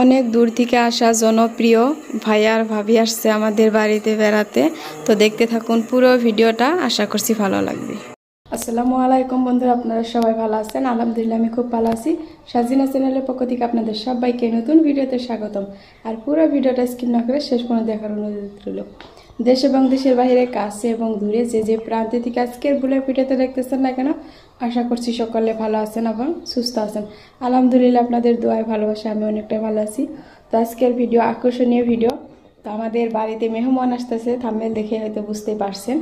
অনেক দূর থেকে আসা জনপ্রিয় ভাইয়া আর ভাবি আসছে আমাদের বাড়িতে বেড়াতে। তো দেখতে থাকুন পুরো ভিডিওটা, আশা করছি ভালো লাগবে। আসসালামু আলাইকুম বন্ধুরা, আপনারা সবাই ভালো আছেন? আলহামদুলিল্লাহ আমি খুব ভালো আছি। সাজিনা চ্যানেলের পক্ষ থেকে আপনাদের সবাইকে নতুন ভিডিওতে স্বাগতম। আর পুরো ভিডিওটা স্কিপ না করে শেষ পর্যন্ত দেখার অনুরোধ রইল। দেশ এবং দেশের বাইরে, কাছে এবং দূরে যে প্রান্তে থেকে আজকের বুলের ভিডিওতে দেখতেছেন না কেন, আশা করছি সকলে ভালো আছেন এবং সুস্থ আছেন। আলহামদুলিল্লাহ আপনাদের দোয়ায় ভালোবাসা আমি অনেকটাই ভালো আছি। তো আজকের ভিডিও আকর্ষণীয় ভিডিও। তো আমাদের বাড়িতে মেহমান আসতেছে, থাম্বনেল দেখে হয়তো বুঝতে পারছেন।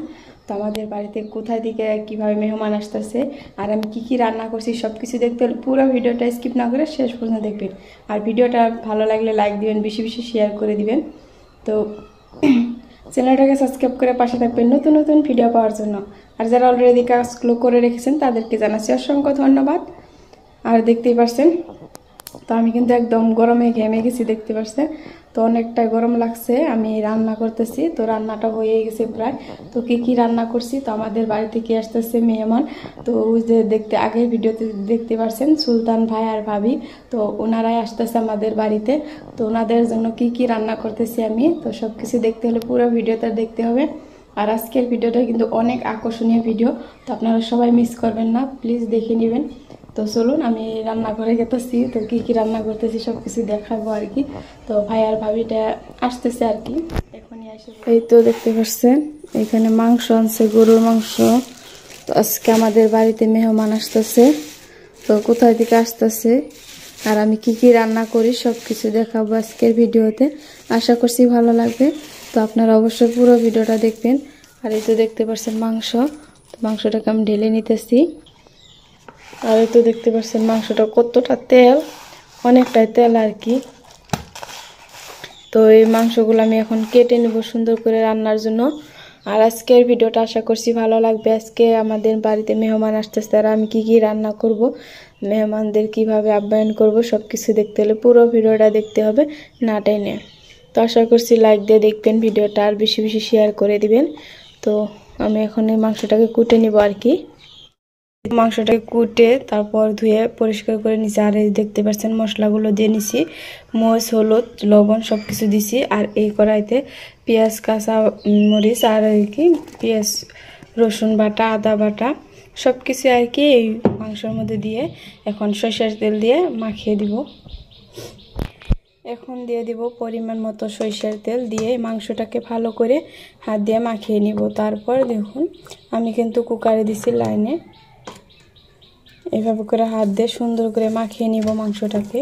তো আমাদের বাড়িতে কোথায় থেকে কীভাবে মেহমান আসতেছে আর আমি কি রান্না করছি সব কিছু দেখতে হলে পুরো ভিডিওটা স্কিপ না করে শেষ পর্যন্ত দেখবেন। আর ভিডিওটা ভালো লাগলে লাইক দিবেন, বেশি বেশি শেয়ার করে দিবেন। তো চ্যানেলটাকে সাবস্ক্রাইব করে পাশে থাকবেন নতুন নতুন ভিডিও পাওয়ার জন্য। আর যারা অলরেডি কাজগুলো করে রেখেছেন তাদেরকে জানাচ্ছি অসংখ্য ধন্যবাদ। আর দেখতেই পারছেন তো আমি কিন্তু একদম গরমে ঘেমে গেছি, দেখতে পাচ্ছেন। তো অনেকটা গরম লাগছে, আমি রান্না করতেছি। তো রান্নাটা হয়ে গেছে প্রায়। তো কি রান্না করছি, তো আমাদের বাড়ি থেকে আসতেছে মেহমান। তো ওই যে দেখতে আগের ভিডিওতে দেখতে পাচ্ছেন সুলতান ভাই আর ভাবি, তো ওনারাই আসতেছে আমাদের বাড়িতে। তো ওনাদের জন্য কি রান্না করতেছি আমি, তো সব কিছু দেখতে হলে পুরো ভিডিওটা দেখতে হবে। আর আজকের ভিডিওটা কিন্তু অনেক আকর্ষণীয় ভিডিও, তো আপনারা সবাই মিস করবেন না, প্লিজ দেখে নেবেন। তো চলুন আমি রান্না করে গেতেছি, তো কি রান্না করতেছি সব কিছু দেখাবো আর কি। তো ভাই আর ভাবিটা আসতেছে আর কি, এখনই আসে। এই তো দেখতে পাচ্ছেন এখানে মাংস আনছে, গরুর মাংস। তো আজকে আমাদের বাড়িতে মেহমান আসতেছে, তো কোথায় থেকে আসতেছে আর আমি কি রান্না করি সব কিছু দেখাবো আজকের ভিডিওতে। আশা করছি ভালো লাগবে। তো আপনারা অবশ্যই পুরো ভিডিওটা দেখবেন। আর এই তো দেখতে পাচ্ছেন মাংস, তো মাংসটাকে আমি ঢেলে নিতেছি। আর এই তো দেখতে পাচ্ছেন মাংসটা কতটা তেল, অনেকটাই তেল আর কি। তো এই মাংসগুলো আমি এখন কেটে নেব সুন্দর করে রান্নার জন্য। আর আজকের ভিডিওটা আশা করছি ভালো লাগবে। আজকে আমাদের বাড়িতে মেহমান আসতেছে আর আমি কি রান্না করব, মেহমানদের কিভাবে আপ্যায়ন করব সব কিছু দেখতে হলে পুরো ভিডিওটা দেখতে হবে, না টেনে। তো আশা করছি লাইক দিয়ে দেখবেন ভিডিওটা, আর বেশি বেশি শেয়ার করে দিবেন। তো আমি এখন এই মাংসটাকে কুটে নিব আর কি। মাংসটাকে কুটে তারপর ধুয়ে পরিষ্কার করে নিছি। আর এই দেখতে পাচ্ছেন মশলাগুলো দিয়ে নিছি, মরিচ, হলুদ, লবণ সব কিছু দিছি। আর এই কড়াইতে পেঁয়াজ, কাঁচা মরিচ আর কি পেঁয়াজ, রসুন বাটা, আদা বাটা সব কিছু আর কি এই মাংসের মধ্যে দিয়ে এখন সরিষার তেল দিয়ে মাখিয়ে দিব। এখন দিয়ে দিব পরিমাণ মতো সরিষার তেল, দিয়ে মাংসটাকে ভালো করে হাত দিয়ে মাখিয়ে নিব। তারপর দেখুন আমি কিন্তু কুকারে দিছি লাইনে, এভাবে করে হাত দিয়ে সুন্দর করে মাখিয়ে নিব মাংসটাকে।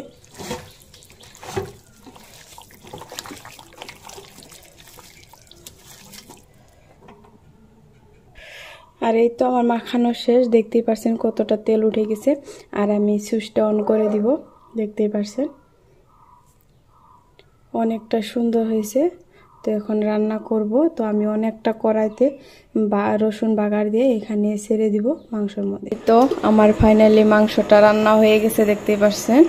আর এই তো আমার মাখানো শেষ, দেখতেই পাচ্ছেন কতটা তেল উঠে গেছে। আর আমি সুইচটা অন করে দিব, দেখতেই পাচ্ছেন অনেকটা সুন্দর হয়েছে। তো এখন রান্না করব। তো আমি অনেকটা কড়াইতে রসুন বাগার দিয়ে এখানে ছেড়ে দিব মাংসের মধ্যে। তো আমার ফাইনালি মাংসটা রান্না হয়ে গেছে, দেখতেই পাচ্ছেন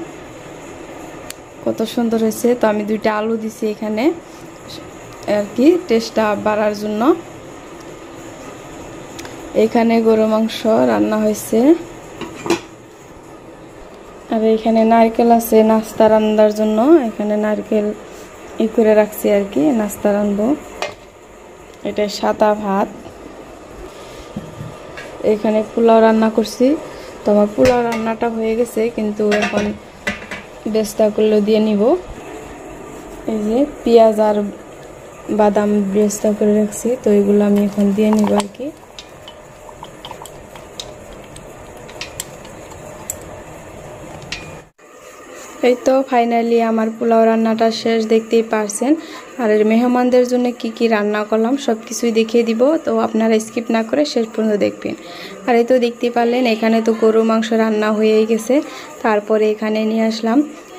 কত সুন্দর হয়েছে। তো আমি 2টা আলু দিছি এখানে আর কি টেস্টটা বাড়ার জন্য। এখানে গরু মাংস রান্না হয়েছে। আর এখানে নারকেল আছে নাস্তা রান্নার জন্য, এখানে নারকেল করে রাখছি আর কি, নাস্তা রানবো। এটা সাদা ভাত। এখানে পোলাও রান্না করছি। তো আমার পোলাও রান্নাটা হয়ে গেছে, কিন্তু এখন বেস্তাগুলো দিয়ে নিব। এই যে পেঁয়াজ আর বাদাম বেস্তা করে রাখছি, তো এগুলো আমি এখন দিয়ে নিব আর কি। এই তো ফাইনালি আমার পোলাও রান্নাটা শেষ, দেখতেই পারছেন। আর মেহমানদের জন্য কি রান্না করলাম সব কিছুই দেখিয়ে দিব, তো আপনারা স্কিপ না করে শেষ পর্যন্ত দেখবেন। আর এই তো দেখতে পারলেন এখানে তো গরু মাংস রান্না হয়েই গেছে। তারপরে এখানে নিয়ে আসলাম,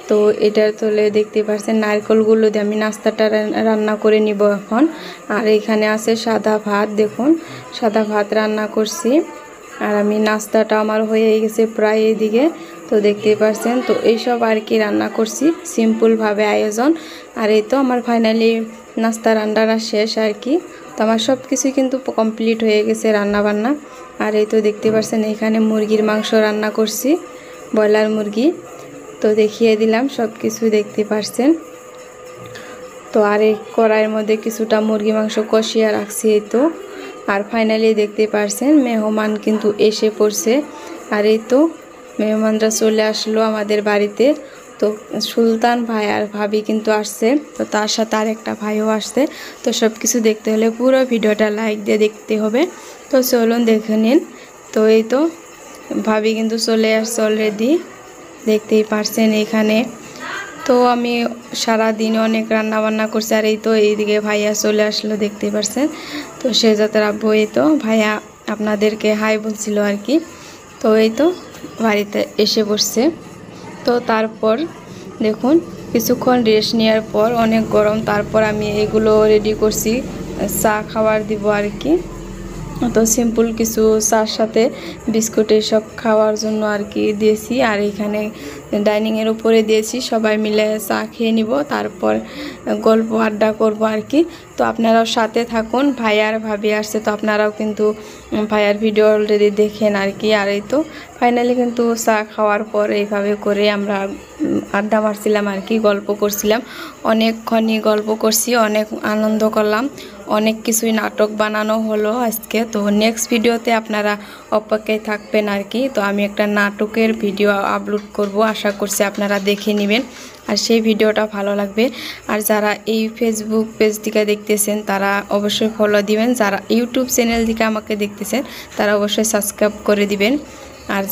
তো এটার তলে দেখতে পাচ্ছেন নারকেলগুলো দিয়ে আমি নাস্তাটা রান্না করে নিব এখন। আর এখানে আছে সাদা ভাত, দেখুন সাদা ভাত রান্না করছি। আর আমি নাস্তাটা আমার হয়ে গেছে প্রায় এদিকে, তো দেখতেই পাচ্ছেন। তো এইসব আর কি রান্না করছি, সিম্পলভাবে আয়োজন। আর এই তো আমার ফাইনালি নাস্তা রান্নাটা শেষ আর কি। তো আমার সব কিছু কিন্তু কমপ্লিট হয়ে গেছে রান্না বান্না। আর এই তো দেখতে পাচ্ছেন এখানে মুরগির মাংস রান্না করছি, ব্রয়লার মুরগি। তো দেখিয়ে দিলাম, সব কিছু দেখতে পারছেন। তো আর এই কড়াইয়ের মধ্যে কিছুটা মুরগি মাংস কষিয়ে রাখছি। এই তো আর ফাইনালি দেখতে পারছেন মেহমান কিন্তু এসে পড়ছে। আর এই তো মেহমানরা চলে আসলো আমাদের বাড়িতে। তো সুলতান ভাই আর ভাবি কিন্তু আসছে, তো তার সাথে আর একটা ভাইও আসছে। তো সব কিছু দেখতে হলে পুরো ভিডিওটা লাইক দিয়ে দেখতে হবে। তো চলুন দেখে নিন। তো এই তো ভাবি কিন্তু চলে আসছে অলরেডি, দেখতেই পারছেন এখানে। তো আমি সারা দিনে অনেক রান্না বান্না করছি। আর এই তো এইদিকে ভাইয়া চলে আসলো, দেখতেই পারছেন। তো শেহজাদের আব্বু এই তো ভাইয়া আপনাদেরকে হাই বলছিল আর কি। তো এই তো বাড়িতে এসে বসছে। তো তারপর দেখুন কিছুক্ষণ রেস্ট নেওয়ার পর, অনেক গরম, তারপর আমি এগুলো রেডি করছি, চা খাবার দিব আর কি। তো সিম্পল কিছু চার সাথে বিস্কুট এসব খাওয়ার জন্য আর কি দিয়েছি। আর এখানে ডাইনিংয়ের উপরে দিয়েছি, সবাই মিলে চা খেয়ে নিব, তারপর গল্প আড্ডা করব আর কি। তো আপনারাও সাথে থাকুন। ভাই আর ভাবি আসছে, তো আপনারাও কিন্তু ভাইয়ার ভিডিও অলরেডি দেখেন আর কি। আর এই তো ফাইনালি কিন্তু চা খাওয়ার পর এইভাবে করে আমরা আড্ডা মারছিলাম আর কি, গল্প করছিলাম, অনেকক্ষণই গল্প করছি, অনেক আনন্দ করলাম, অনেক কিছুই নাটক বানানো হলো আজকে। তো নেক্সট ভিডিওতে আপনারা অপেক্ষায় থাকবেন আর কি। তো আমি একটা নাটকের ভিডিও আপলোড করব, আশা করছি আপনারা দেখে নেবেন আর সেই ভিডিওটা ভালো লাগবে। আর যারা এই ফেসবুক পেজ থেকে দেখতেছেন তারা অবশ্যই ফলো দিবেন, যারা ইউটিউব চ্যানেল থেকে আমাকে দেখতেছেন তারা অবশ্যই সাবস্ক্রাইব করে দিবেন। আর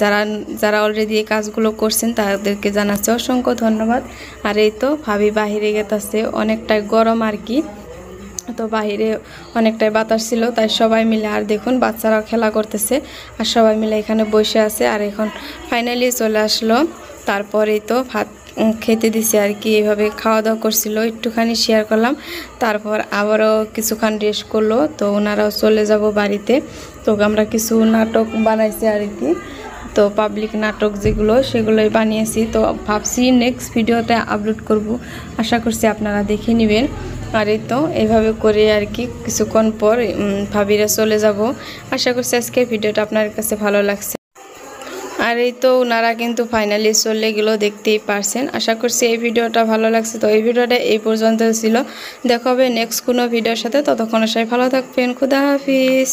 যারা অলরেডি এই কাজগুলো করছেন তাদেরকে জানাচ্ছি অসংখ্য ধন্যবাদ। আর এই তো ভাবি বাহিরে গেতেছে, অনেকটাই গরম আর কি। তো বাহিরে অনেকটাই বাতাস ছিল, তাই সবাই মিলে, আর দেখুন বাচ্চারাও খেলা করতেছে আর সবাই মিলে এখানে বসে আছে। আর এখন ফাইনালি চলে আসলো, তারপরেই তো ভাত খেতে দিছি আর কি। এইভাবে খাওয়া দাওয়া করছিল, একটুখানি শেয়ার করলাম, তারপর আবারও কিছুক্ষণ রেস্ট করলো। তো ওনারাও চলে যাব বাড়িতে। তো আমরা কিছু নাটক বানাইছি আর কি, তো পাবলিক নাটক যেগুলো সেগুলোই বানিয়েছি। তো ভাবছি নেক্সট ভিডিওতে আপলোড করব, আশা করছি আপনারা দেখে নেবেন। আর এই তো এইভাবে করে আর কি কিছুক্ষণ পর ভাবিরা চলে যাব। আশা করছি আজকের ভিডিওটা আপনার কাছে ভালো লাগছে। আর এই তো ওনারা কিন্তু ফাইনালি চলে গেল, দেখতেই পারছেন। আশা করছি এই ভিডিওটা ভালো লাগছে। তো এই ভিডিওটা এই পর্যন্ত ছিল, দেখা হবে নেক্সট কোনো ভিডিওর সাথে। ততক্ষণ সবাই ভালো থাকবেন, খুদা হাফিজ।